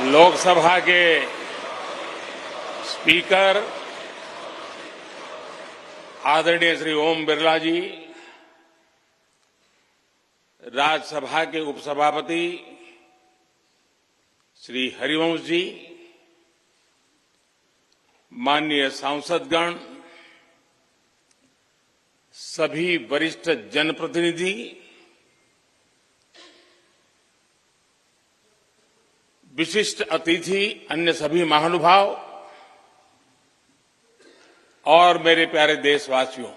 लोकसभा के स्पीकर आदरणीय श्री ओम बिरला जी, राज्यसभा के उपसभापति श्री हरिवंश जी, माननीय सांसदगण, सभी वरिष्ठ जनप्रतिनिधि, विशिष्ट अतिथि, अन्य सभी महानुभाव और मेरे प्यारे देशवासियों,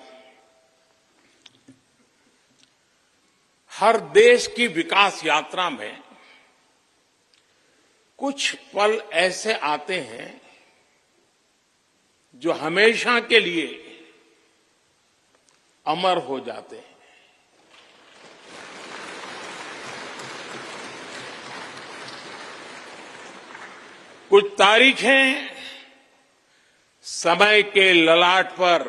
हर देश की विकास यात्रा में कुछ पल ऐसे आते हैं जो हमेशा के लिए अमर हो जाते हैं। कुछ तारीखें समय के ललाट पर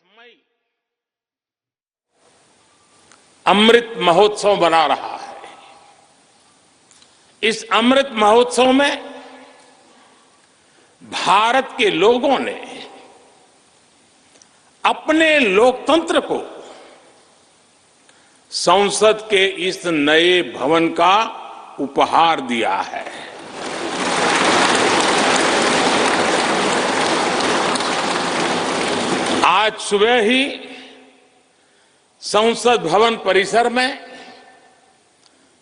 मई अमृत महोत्सव बना रहा है। इस अमृत महोत्सव में भारत के लोगों ने अपने लोकतंत्र को संसद के इस नए भवन का उपहार दिया है। आज सुबह ही संसद भवन परिसर में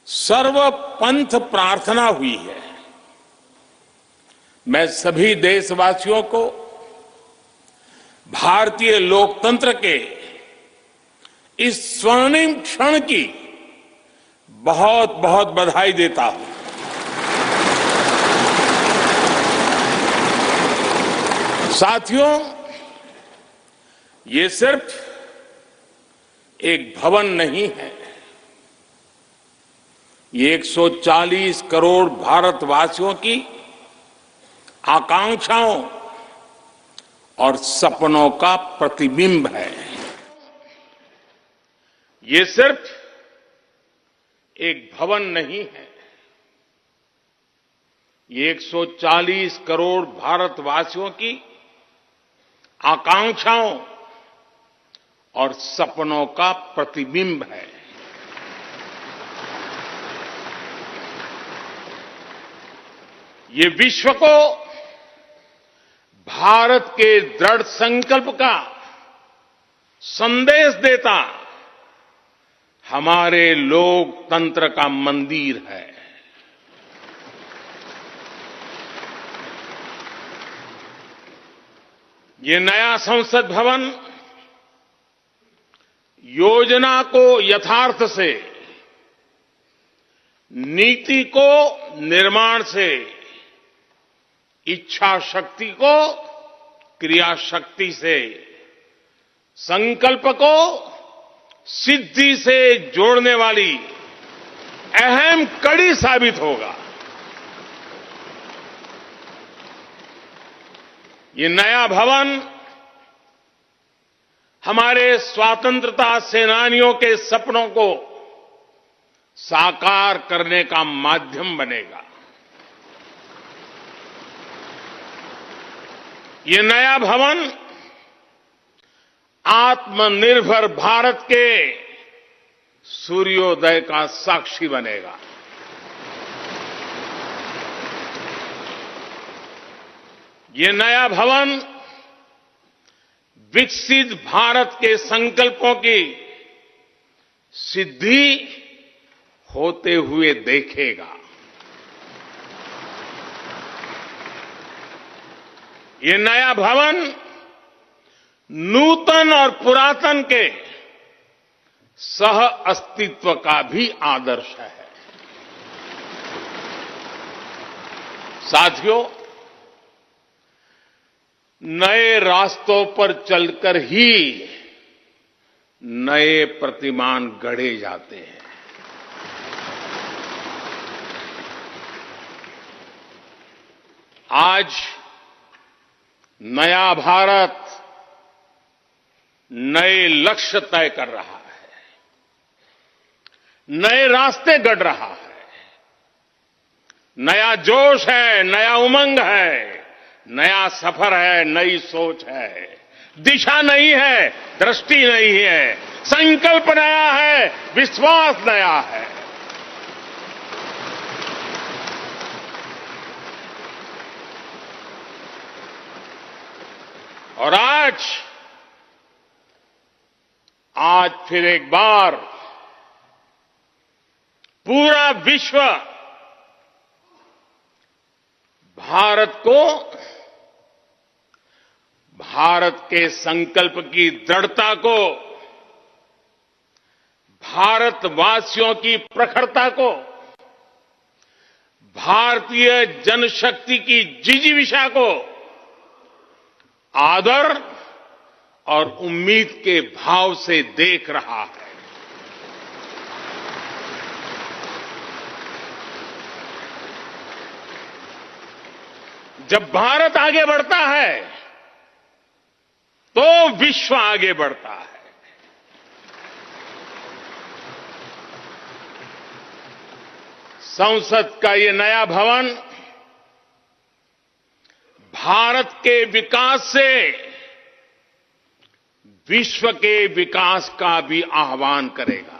सर्वपंथ प्रार्थना हुई है। मैं सभी देशवासियों को भारतीय लोकतंत्र के इस स्वर्णिम क्षण की बहुत बहुत बधाई देता हूं। साथियों, ये सिर्फ एक भवन नहीं है, ये 140 करोड़ भारतवासियों की आकांक्षाओं और सपनों का प्रतिबिंब है। ये सिर्फ एक भवन नहीं है, ये 140 करोड़ भारतवासियों की आकांक्षाओं और सपनों का प्रतिबिंब है। ये विश्व को भारत के दृढ़ संकल्प का संदेश देता हमारे लोकतंत्र का मंदिर है। ये नया संसद भवन योजना को यथार्थ से, नीति को निर्माण से, इच्छा शक्ति को क्रिया शक्ति से, संकल्प को सिद्धि से जोड़ने वाली अहम कड़ी साबित होगा। ये नया भवन हमारे स्वतंत्रता सेनानियों के सपनों को साकार करने का माध्यम बनेगा। ये नया भवन आत्मनिर्भर भारत के सूर्योदय का साक्षी बनेगा। ये नया भवन विकसित भारत के संकल्पों की सिद्धि होते हुए देखेगा। ये नया भवन नूतन और पुरातन के सह अस्तित्व का भी आदर्श है। साथियों, नए रास्तों पर चलकर ही नए प्रतिमान गढ़े जाते हैं। आज नया भारत नए लक्ष्य तय कर रहा है, नए रास्ते गढ़ रहा है। नया जोश है, नया उमंग है, नया सफर है, नई सोच है। दिशा नई है, दृष्टि नई है, संकल्प नया है, विश्वास नया है। और आज फिर एक बार पूरा विश्व भारत को, भारत के संकल्प की दृढ़ता को, भारतवासियों की प्रखरता को, भारतीय जनशक्ति की जिजीविषा को आदर और उम्मीद के भाव से देख रहा है। जब भारत आगे बढ़ता है तो विश्व आगे बढ़ता है। संसद का ये नया भवन भारत के विकास से विश्व के विकास का भी आह्वान करेगा।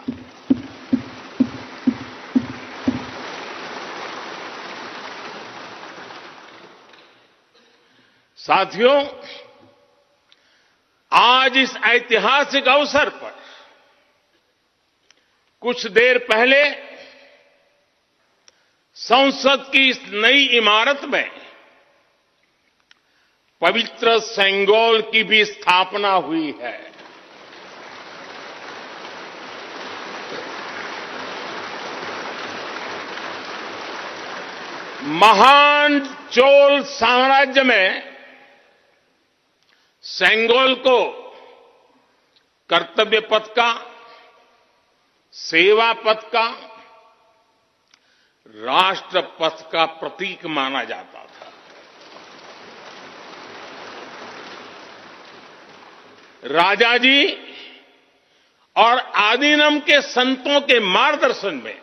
साथियों, आज इस ऐतिहासिक अवसर पर कुछ देर पहले संसद की इस नई इमारत में पवित्र सेंगोल की भी स्थापना हुई है। महान चोल साम्राज्य में सेंगोल को कर्तव्य पथ का, सेवा पथ का, राष्ट्र पथ का प्रतीक माना जाता था। राजा जी और आदीनम के संतों के मार्गदर्शन में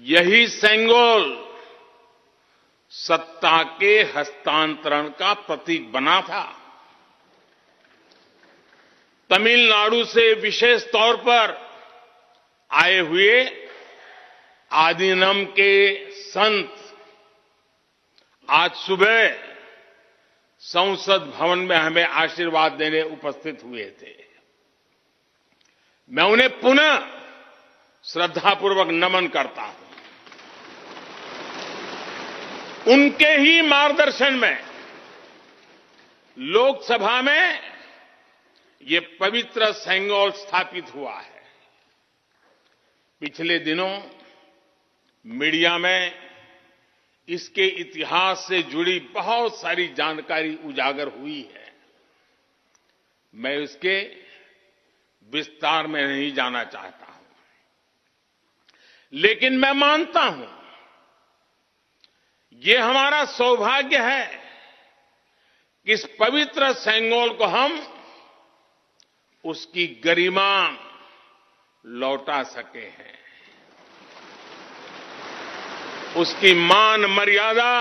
यही सेंगोल सत्ता के हस्तांतरण का प्रतीक बना था। तमिलनाडु से विशेष तौर पर आए हुए आदीनम के संत आज सुबह संसद भवन में हमें आशीर्वाद देने उपस्थित हुए थे। मैं उन्हें पुनः श्रद्धापूर्वक नमन करता हूं। उनके ही मार्गदर्शन में लोकसभा में ये पवित्र सेंगोल स्थापित हुआ है। पिछले दिनों मीडिया में इसके इतिहास से जुड़ी बहुत सारी जानकारी उजागर हुई है। मैं इसके विस्तार में नहीं जाना चाहता हूं, लेकिन मैं मानता हूं ये हमारा सौभाग्य है कि इस पवित्र सेंगोल को हम उसकी गरिमा लौटा सके हैं, उसकी मान मर्यादा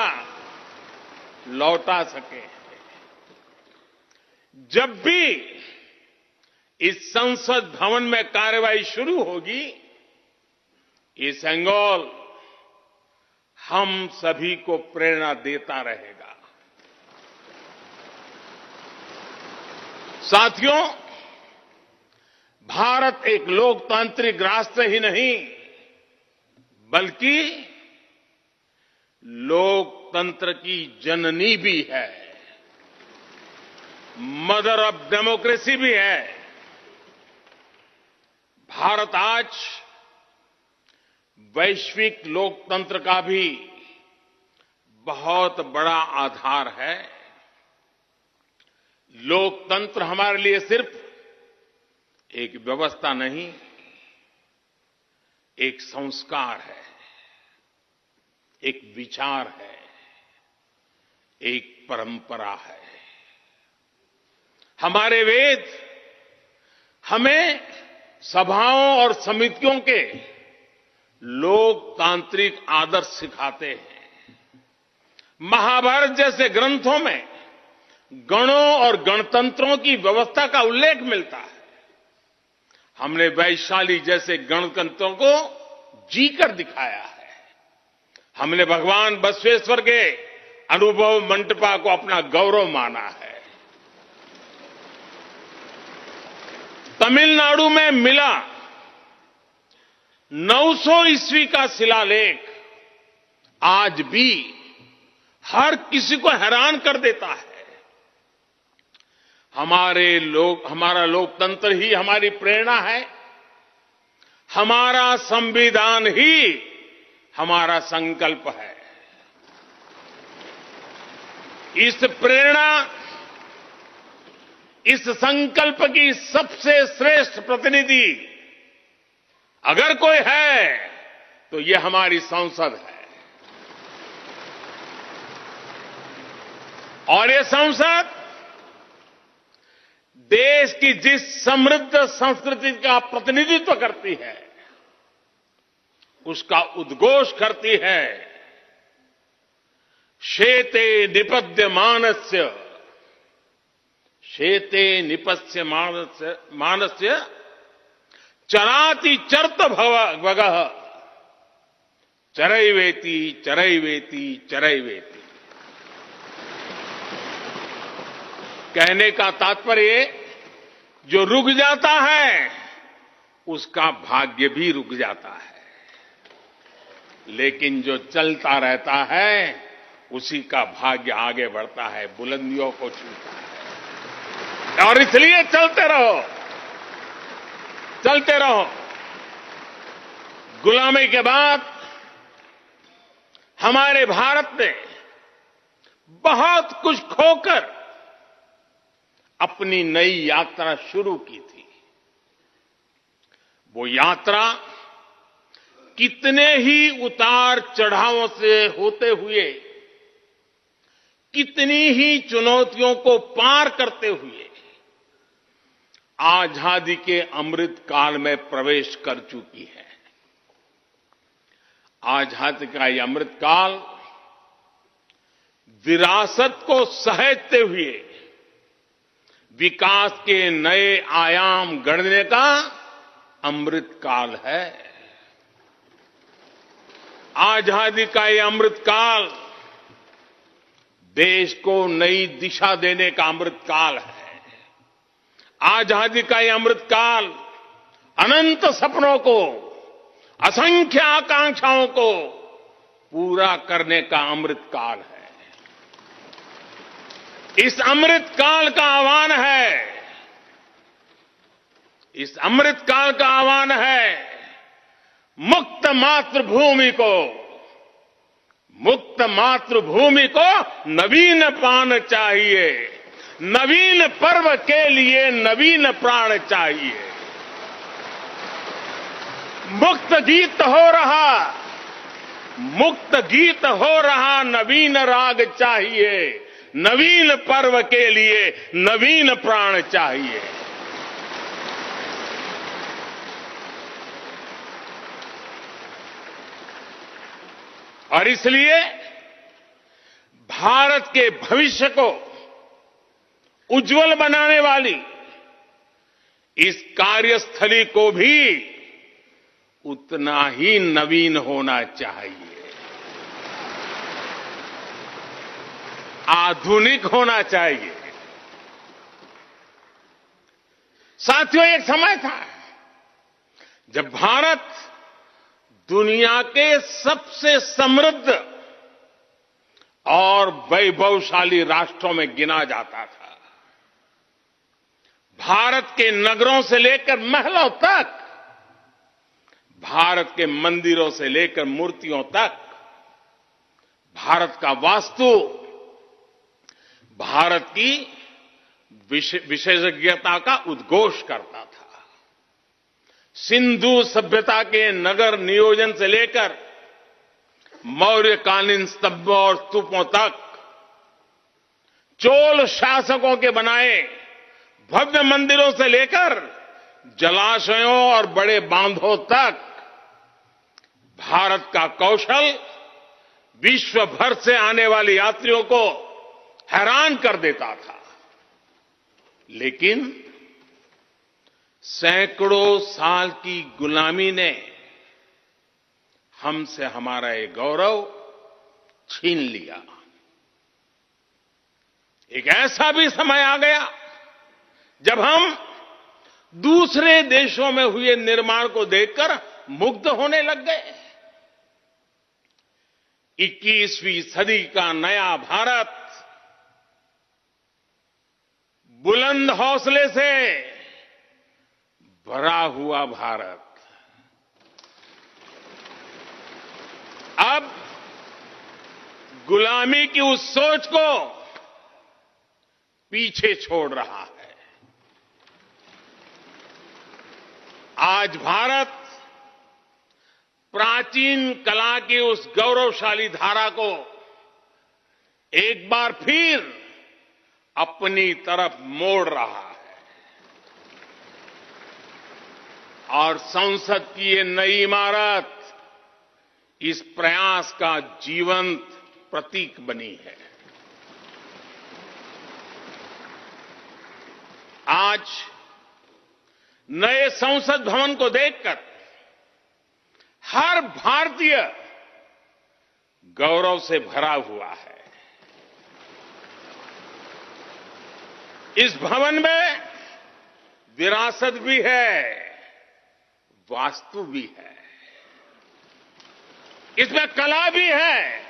लौटा सके हैं। जब भी इस संसद भवन में कार्यवाही शुरू होगी, ये सेंगोल हम सभी को प्रेरणा देता रहेगा। साथियों, भारत एक लोकतांत्रिक राष्ट्र ही नहीं बल्कि लोकतंत्र की जननी भी है, मदर ऑफ डेमोक्रेसी भी है। भारत आज वैश्विक लोकतंत्र का भी बहुत बड़ा आधार है। लोकतंत्र हमारे लिए सिर्फ एक व्यवस्था नहीं, एक संस्कार है, एक विचार है, एक परंपरा है। हमारे वेद हमें सभाओं और समितियों के लोकतांत्रिक आदर्श सिखाते हैं। महाभारत जैसे ग्रंथों में गणों और गणतंत्रों की व्यवस्था का उल्लेख मिलता है। हमने वैशाली जैसे गणतंत्रों को जीकर दिखाया है। हमने भगवान बसवेश्वर के अनुभव मंटपा को अपना गौरव माना है। तमिलनाडु में मिला 900 ईस्वी का शिलालेख आज भी हर किसी को हैरान कर देता है। हमारा लोकतंत्र ही हमारी प्रेरणा है। हमारा संविधान ही हमारा संकल्प है। इस प्रेरणा, इस संकल्प की सबसे श्रेष्ठ प्रतिनिधि अगर कोई है तो ये हमारी संसद है। और ये संसद देश की जिस समृद्ध संस्कृति का प्रतिनिधित्व करती है, उसका उद्घोष करती है। शेते निपद्यमानस्य, शेते निपद्यमानस्य चराति चर्त भगः चरैवेति चरैवेति चरैवेति। कहने का तात्पर्य, जो रुक जाता है उसका भाग्य भी रुक जाता है, लेकिन जो चलता रहता है उसी का भाग्य आगे बढ़ता है, बुलंदियों को छूता है। और इसलिए चलते रहो, चलते रहो। गुलामी के बाद हमारे भारत ने बहुत कुछ खोकर अपनी नई यात्रा शुरू की थी। वो यात्रा कितने ही उतार चढ़ावों से होते हुए, कितनी ही चुनौतियों को पार करते हुए आजादी के अमृत काल में प्रवेश कर चुकी है। आजादी का ये अमृत काल विरासत को सहेजते हुए विकास के नए आयाम गढ़ने का अमृत काल है। आजादी का ये अमृत काल देश को नई दिशा देने का अमृत काल है। आजादी का ये अमृत काल अनंत सपनों को, असंख्य आकांक्षाओं को पूरा करने का अमृत काल है। इस अमृत काल का आह्वान है, इस अमृत काल का आह्वान है मुक्त मातृभूमि को, मुक्त मातृभूमि को नवीन प्राण चाहिए, नवीन पर्व के लिए नवीन प्राण चाहिए। मुक्त गीत हो रहा, मुक्त गीत हो रहा नवीन राग चाहिए, नवीन पर्व के लिए नवीन प्राण चाहिए। और इसलिए भारत के भविष्य को उज्जवल बनाने वाली इस कार्यस्थली को भी उतना ही नवीन होना चाहिए, आधुनिक होना चाहिए। साथियों, एक समय था जब भारत दुनिया के सबसे समृद्ध और वैभवशाली राष्ट्रों में गिना जाता था। भारत के नगरों से लेकर महलों तक, भारत के मंदिरों से लेकर मूर्तियों तक, भारत का वास्तु भारत की विशेषज्ञता का उद्घोष करता था। सिंधु सभ्यता के नगर नियोजन से लेकर मौर्यकालीन स्तंभों और स्तूपों तक, चोल शासकों के बनाए भव्य मंदिरों से लेकर जलाशयों और बड़े बांधों तक भारत का कौशल विश्व भर से आने वाले यात्रियों को हैरान कर देता था। लेकिन सैकड़ों साल की गुलामी ने हमसे हमारा ये गौरव छीन लिया। एक ऐसा भी समय आ गया जब हम दूसरे देशों में हुए निर्माण को देखकर मुग्ध होने लग गए। 21वीं सदी का नया भारत बुलंद हौसले से भरा हुआ भारत अब गुलामी की उस सोच को पीछे छोड़ रहा है। आज भारत प्राचीन कला की उस गौरवशाली धारा को एक बार फिर अपनी तरफ मोड़ रहा है और संसद की ये नई इमारत इस प्रयास का जीवंत प्रतीक बनी है। आज नए संसद भवन को देखकर हर भारतीय गौरव से भरा हुआ है। इस भवन में विरासत भी है, वास्तु भी है, इसमें कला भी है,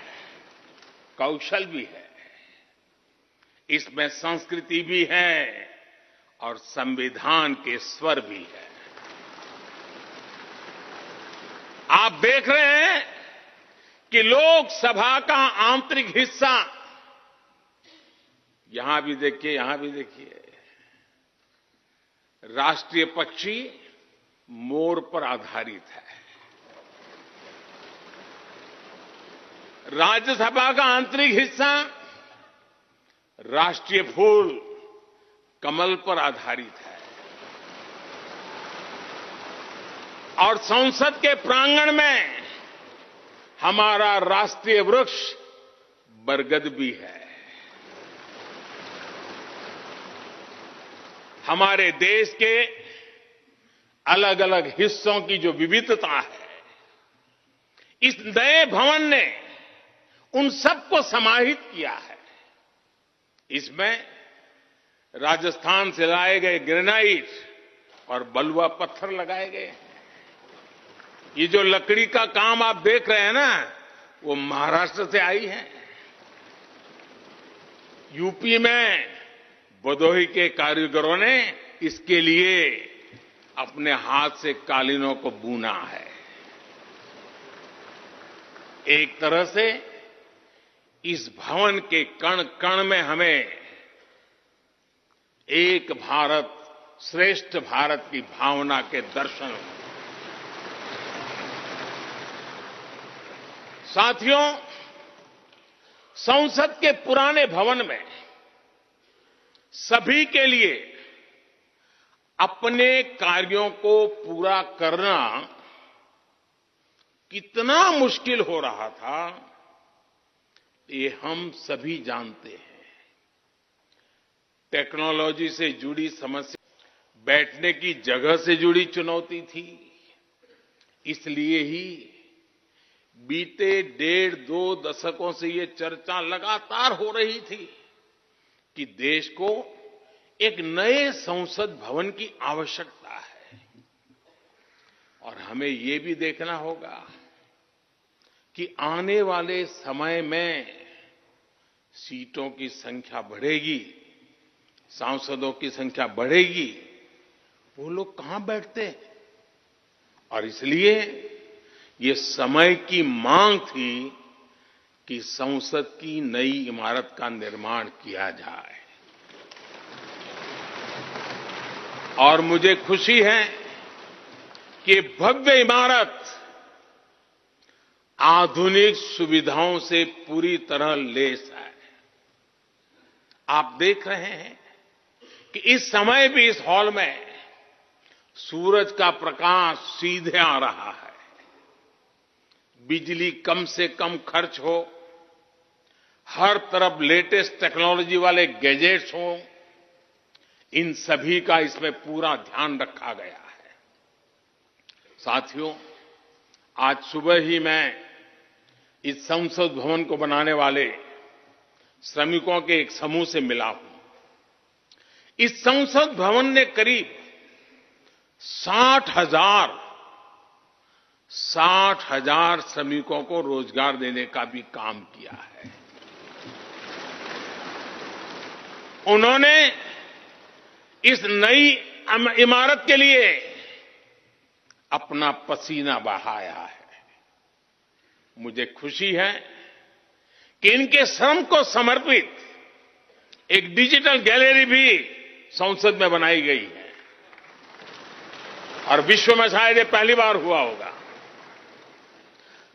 कौशल भी है, इसमें संस्कृति भी है और संविधान के स्वर भी है। आप देख रहे हैं कि लोकसभा का आंतरिक हिस्सा, यहां भी देखिए, यहां भी देखिए, राष्ट्रीय पक्षी मोर पर आधारित है। राज्यसभा का आंतरिक हिस्सा राष्ट्रीय फूल कमल पर आधारित है और संसद के प्रांगण में हमारा राष्ट्रीय वृक्ष बरगद भी है। हमारे देश के अलग अलग हिस्सों की जो विविधता है, इस नए भवन ने उन सबको समाहित किया है। इसमें राजस्थान से लाए गए ग्रेनाइट और बलुआ पत्थर लगाए गए हैं। ये जो लकड़ी का काम आप देख रहे हैं ना, वो महाराष्ट्र से आई है। यूपी में भदोही के कारीगरों ने इसके लिए अपने हाथ से कालीनों को बुना है। एक तरह से इस भवन के कण कण में हमें एक भारत श्रेष्ठ भारत की भावना के दर्शन। साथियों, संसद के पुराने भवन में सभी के लिए अपने कार्यों को पूरा करना कितना मुश्किल हो रहा था, ये हम सभी जानते हैं। टेक्नोलॉजी से जुड़ी समस्या, बैठने की जगह से जुड़ी चुनौती थी। इसलिए ही बीते 1.5-2 दशकों से ये चर्चा लगातार हो रही थी कि देश को एक नए संसद भवन की आवश्यकता है। और हमें ये भी देखना होगा कि आने वाले समय में सीटों की संख्या बढ़ेगी, सांसदों की संख्या बढ़ेगी, वो लोग कहां बैठते हैं? और इसलिए ये समय की मांग थी कि संसद की नई इमारत का निर्माण किया जाए। और मुझे खुशी है कि भव्य इमारत आधुनिक सुविधाओं से पूरी तरह लैस है। आप देख रहे हैं कि इस समय भी इस हॉल में सूरज का प्रकाश सीधे आ रहा है, बिजली कम से कम खर्च हो, हर तरफ लेटेस्ट टेक्नोलॉजी वाले गैजेट्स हों, इन सभी का इसमें पूरा ध्यान रखा गया है। साथियों, आज सुबह ही मैं इस संसद भवन को बनाने वाले श्रमिकों के एक समूह से मिला हूं। इस संसद भवन ने करीब 60,000 श्रमिकों को रोजगार देने का भी काम किया है। उन्होंने इस नई इमारत के लिए अपना पसीना बहाया है। मुझे खुशी है कि इनके श्रम को समर्पित एक डिजिटल गैलरी भी संसद में बनाई गई है और विश्व में शायद ये पहली बार हुआ होगा।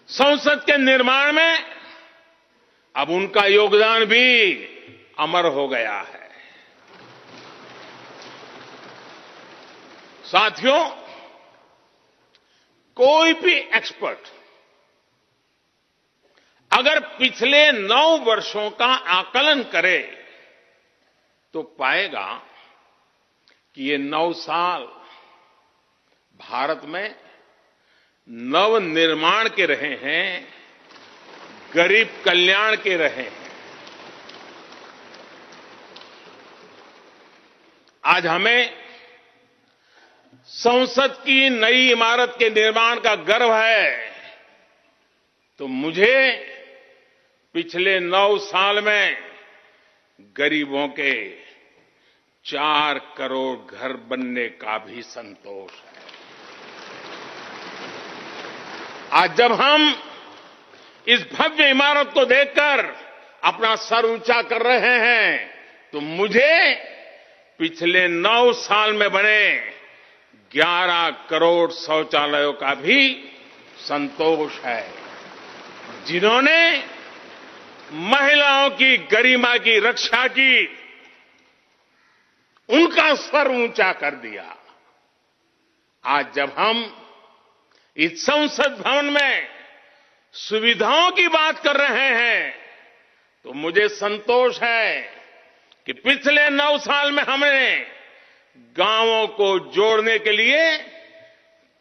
संसद के निर्माण में अब उनका योगदान भी अमर हो गया है। साथियों, कोई भी एक्सपर्ट अगर पिछले 9 वर्षों का आकलन करे तो पाएगा कि ये 9 साल भारत में नवनिर्माण के रहे हैं, गरीब कल्याण के रहे हैं। आज हमें संसद की नई इमारत के निर्माण का गर्व है, तो मुझे पिछले 9 साल में गरीबों के 4 करोड़ घर बनने का भी संतोष है। आज जब हम इस भव्य इमारत को देखकर अपना सर ऊंचा कर रहे हैं, तो मुझे पिछले 9 साल में बने 11 करोड़ शौचालयों का भी संतोष है, जिन्होंने महिलाओं की गरिमा की रक्षा की, उनका सर ऊंचा कर दिया। आज जब हम इस संसद भवन में सुविधाओं की बात कर रहे हैं, तो मुझे संतोष है कि पिछले 9 साल में हमने गांवों को जोड़ने के लिए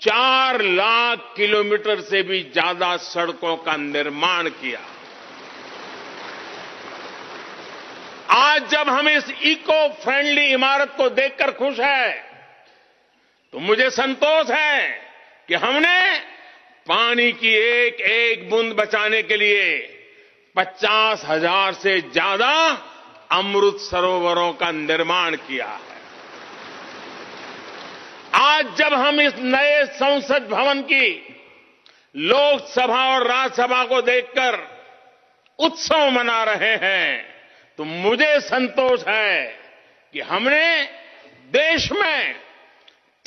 4 लाख किलोमीटर से भी ज्यादा सड़कों का निर्माण किया। आज जब हम इस इको फ्रेंडली इमारत को देखकर खुश हैं, तो मुझे संतोष है कि हमने पानी की एक एक बूंद बचाने के लिए 50,000 से ज्यादा अमृत सरोवरों का निर्माण किया है। आज जब हम इस नए संसद भवन की लोकसभा और राज्यसभा को देखकर उत्सव मना रहे हैं, तो मुझे संतोष है कि हमने देश में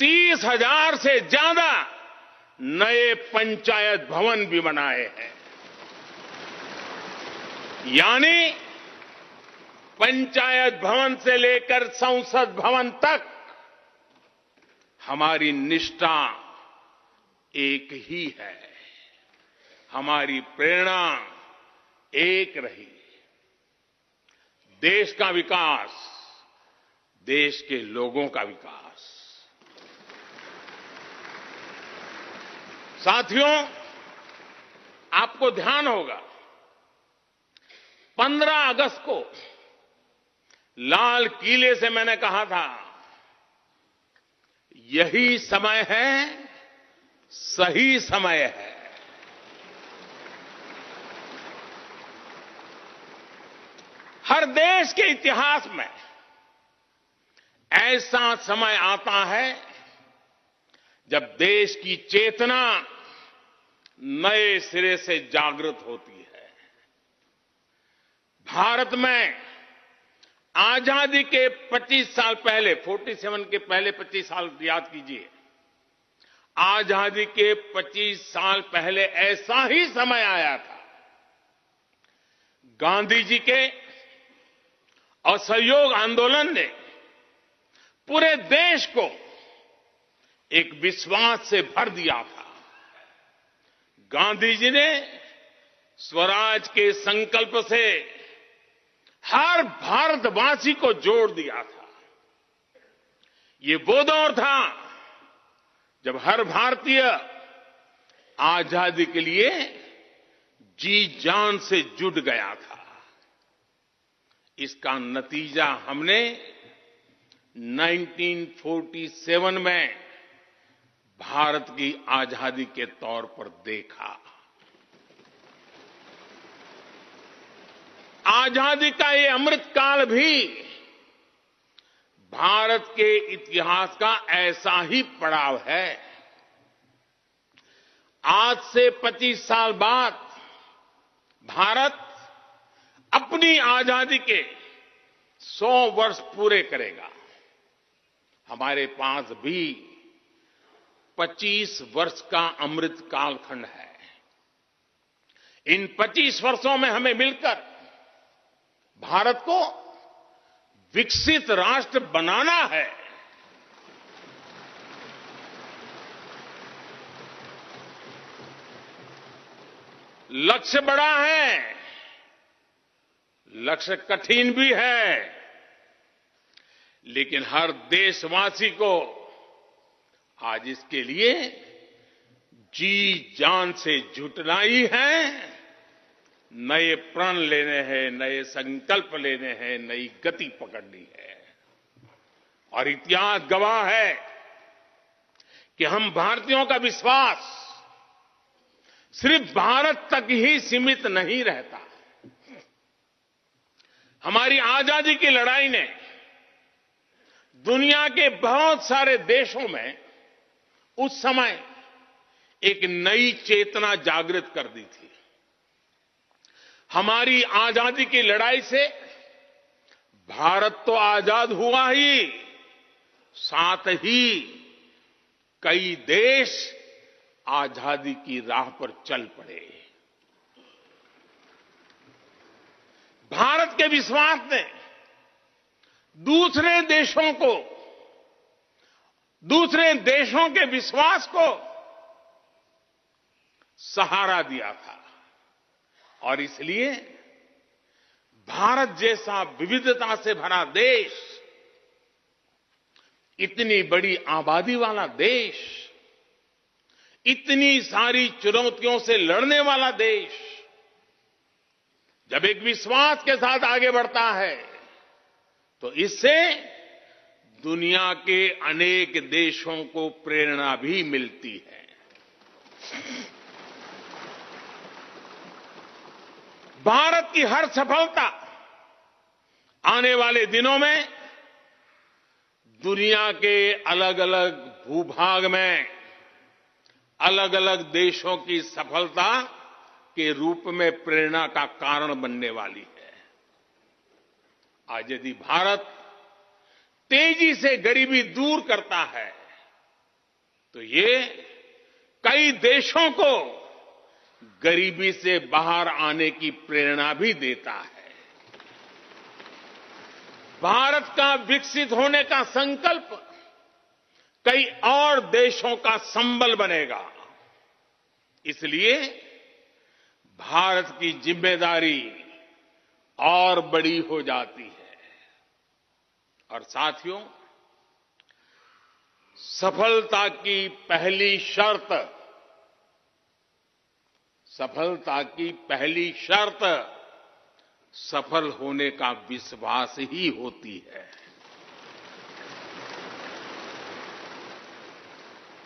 30,000 से ज्यादा नए पंचायत भवन भी बनाए हैं। यानी पंचायत भवन से लेकर संसद भवन तक हमारी निष्ठा एक ही है, हमारी प्रेरणा एक रही। देश का विकास, देश के लोगों का विकास। साथियों, आपको ध्यान होगा 15 अगस्त को लाल किले से मैंने कहा था, यही समय है, सही समय है। हर देश के इतिहास में ऐसा समय आता है जब देश की चेतना नए सिरे से जागृत होती है। भारत में आजादी के 25 साल पहले, 47 के पहले 25 साल याद कीजिए, आजादी के 25 साल पहले ऐसा ही समय आया था। गांधी जी के असहयोग आंदोलन ने पूरे देश को एक विश्वास से भर दिया था। गांधी जी ने स्वराज के संकल्प से हर भारतवासी को जोड़ दिया था। ये वो दौर था जब हर भारतीय आजादी के लिए जी जान से जुट गया था। इसका नतीजा हमने 1947 में भारत की आजादी के तौर पर देखा। आजादी का ये अमृतकाल भी भारत के इतिहास का ऐसा ही पड़ाव है। आज से 25 साल बाद भारत अपनी आजादी के 100 वर्ष पूरे करेगा। हमारे पास भी 25 वर्ष का अमृत कालखंड है। इन 25 वर्षों में हमें मिलकर भारत को विकसित राष्ट्र बनाना है। लक्ष्य बड़ा है, लक्ष्य कठिन भी है, लेकिन हर देशवासी को आज इसके लिए जी जान से जुटना ही है। नए प्रण लेने हैं, नए संकल्प लेने हैं, नई गति पकड़नी है। और इतिहास गवाह है कि हम भारतीयों का विश्वास सिर्फ भारत तक ही सीमित नहीं रहता। हमारी आजादी की लड़ाई ने दुनिया के बहुत सारे देशों में उस समय एक नई चेतना जागृत कर दी थी। हमारी आजादी की लड़ाई से भारत तो आजाद हुआ ही, साथ ही कई देश आजादी की राह पर चल पड़े। भारत के विश्वास ने दूसरे देशों के विश्वास को सहारा दिया था। और इसलिए भारत जैसा विविधता से भरा देश, इतनी बड़ी आबादी वाला देश, इतनी सारी चुनौतियों से लड़ने वाला देश जब एक विश्वास के साथ आगे बढ़ता है तो इससे दुनिया के अनेक देशों को प्रेरणा भी मिलती है। भारत की हर सफलता आने वाले दिनों में दुनिया के अलग अलग भूभाग में अलग अलग देशों की सफलता के रूप में प्रेरणा का कारण बनने वाली है। आज यदि भारत तेजी से गरीबी दूर करता है तो ये कई देशों को गरीबी से बाहर आने की प्रेरणा भी देता है। भारत का विकसित होने का संकल्प कई और देशों का संबल बनेगा। इसलिए भारत की जिम्मेदारी और बड़ी हो जाती है। और साथियों, सफलता की पहली शर्त सफल होने का विश्वास ही होती है।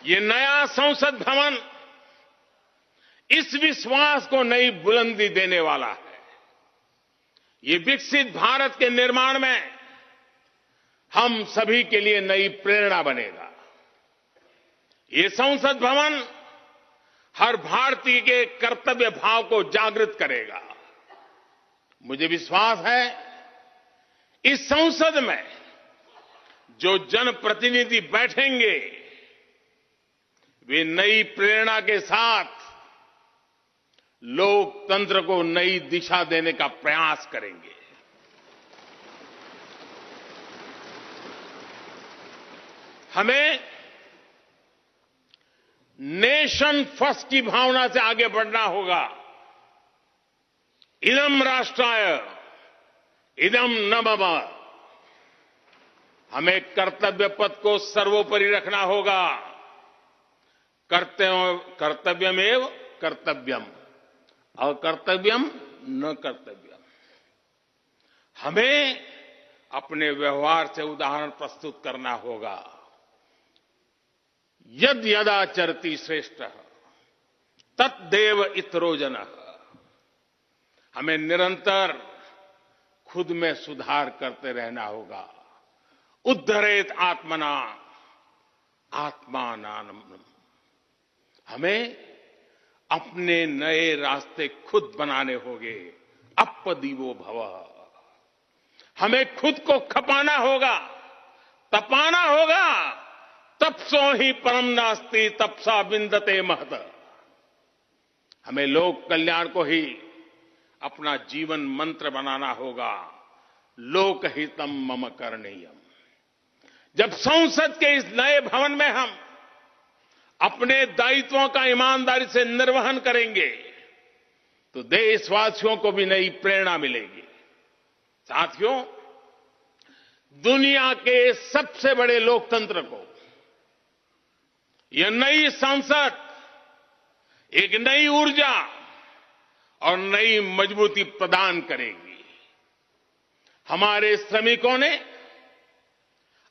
ये नया संसद भवन इस विश्वास को नई बुलंदी देने वाला है। ये विकसित भारत के निर्माण में हम सभी के लिए नई प्रेरणा बनेगा। ये संसद भवन हर भारतीय के कर्तव्य भाव को जागृत करेगा। मुझे विश्वास है इस संसद में जो जनप्रतिनिधि बैठेंगे वे नई प्रेरणा के साथ लोकतंत्र को नई दिशा देने का प्रयास करेंगे। हमें नेशन फर्स्ट की भावना से आगे बढ़ना होगा। इदम राष्ट्राय इदम न मम। हमें कर्तव्य पथ को सर्वोपरि रखना होगा। कर्तव्यमेव कर्तव्यम और कर्तव्यम न कर्तव्यम। हमें अपने व्यवहार से उदाहरण प्रस्तुत करना होगा। यद यदाचरति श्रेष्ठ तत्देव इतरो जनः। हमें निरंतर खुद में सुधार करते रहना होगा। उद्धरेत आत्मना आत्मानानम। हमें अपने नए रास्ते खुद बनाने होंगे। अपदीवो भव। हमें खुद को खपाना होगा, तपाना होगा। तपसो ही परम नास्ति तपसा विंदते महत। हमें लोक कल्याण को ही अपना जीवन मंत्र बनाना होगा। लोकहितम मम करणीयम। जब संसद के इस नए भवन में हम अपने दायित्वों का ईमानदारी से निर्वहन करेंगे तो देशवासियों को भी नई प्रेरणा मिलेगी। साथियों, दुनिया के सबसे बड़े लोकतंत्र को यह नई संसद एक नई ऊर्जा और नई मजबूती प्रदान करेगी। हमारे श्रमिकों ने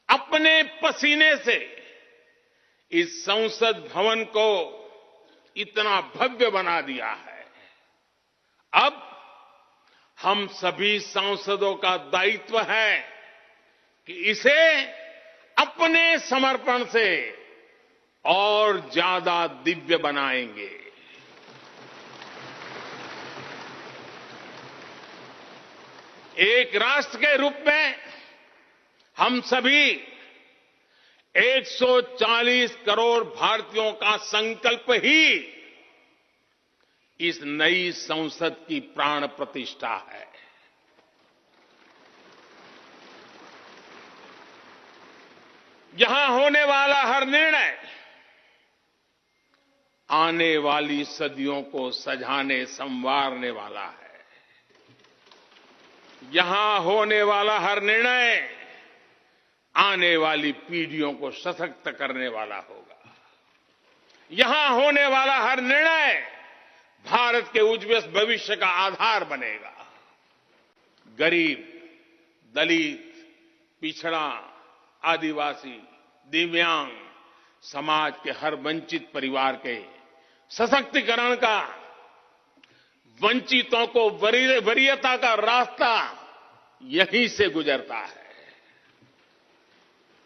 अपने पसीने से इस संसद भवन को इतना भव्य बना दिया है। अब हम सभी सांसदों का दायित्व है कि इसे अपने समर्पण से और ज्यादा दिव्य बनाएंगे। एक राष्ट्र के रूप में हम सभी 140 करोड़ भारतीयों का संकल्प ही इस नई संसद की प्राण प्रतिष्ठा है। यहां होने वाला हर निर्णय आने वाली सदियों को सजाने संवारने वाला है। यहां होने वाला हर निर्णय आने वाली पीढ़ियों को सशक्त करने वाला होगा। यहां होने वाला हर निर्णय भारत के उज्ज्वल भविष्य का आधार बनेगा। गरीब, दलित, पिछड़ा, आदिवासी, दिव्यांग, समाज के हर वंचित परिवार के सशक्तिकरण का, वंचितों को वरीयता का रास्ता यहीं से गुजरता है।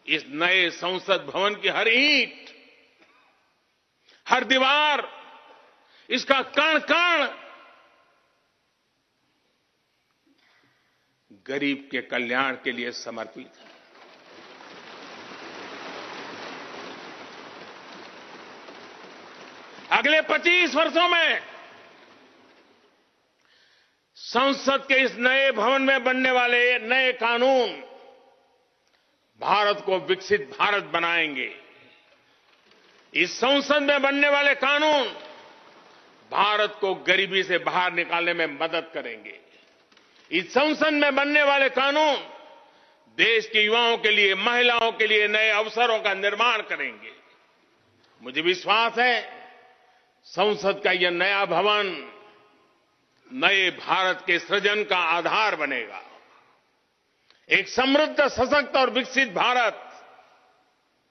इस नए संसद भवन की हर ईंट, हर दीवार, इसका कण कण गरीब के कल्याण के लिए समर्पित है। अगले 25 वर्षों में संसद के इस नए भवन में बनने वाले नए कानून भारत को विकसित भारत बनाएंगे। इस संसद में बनने वाले कानून भारत को गरीबी से बाहर निकालने में मदद करेंगे। इस संसद में बनने वाले कानून देश के युवाओं के लिए, महिलाओं के लिए नए अवसरों का निर्माण करेंगे। मुझे विश्वास है संसद का यह नया भवन नए भारत के सृजन का आधार बनेगा। एक समृद्ध, सशक्त और विकसित भारत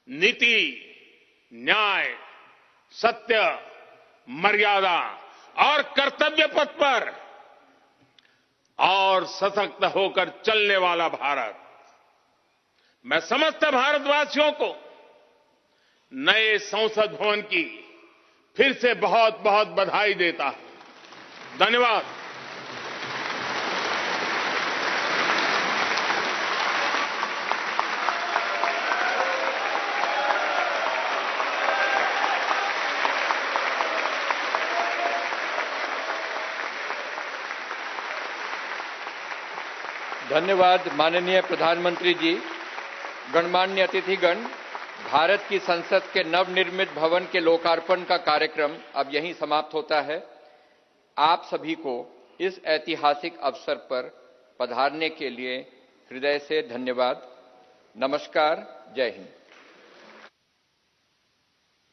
नीति, न्याय, सत्य, मर्यादा और कर्तव्य पथ पर और सशक्त होकर चलने वाला भारत। मैं समस्त भारतवासियों को नए संसद भवन की फिर से बहुत बहुत बधाई देता हूं। धन्यवाद। धन्यवाद माननीय प्रधानमंत्री जी, गणमान्य अतिथिगण, भारत की संसद के नवनिर्मित भवन के लोकार्पण का कार्यक्रम अब यहीं समाप्त होता है। आप सभी को इस ऐतिहासिक अवसर पर पधारने के लिए हृदय से धन्यवाद। नमस्कार। जय हिंद।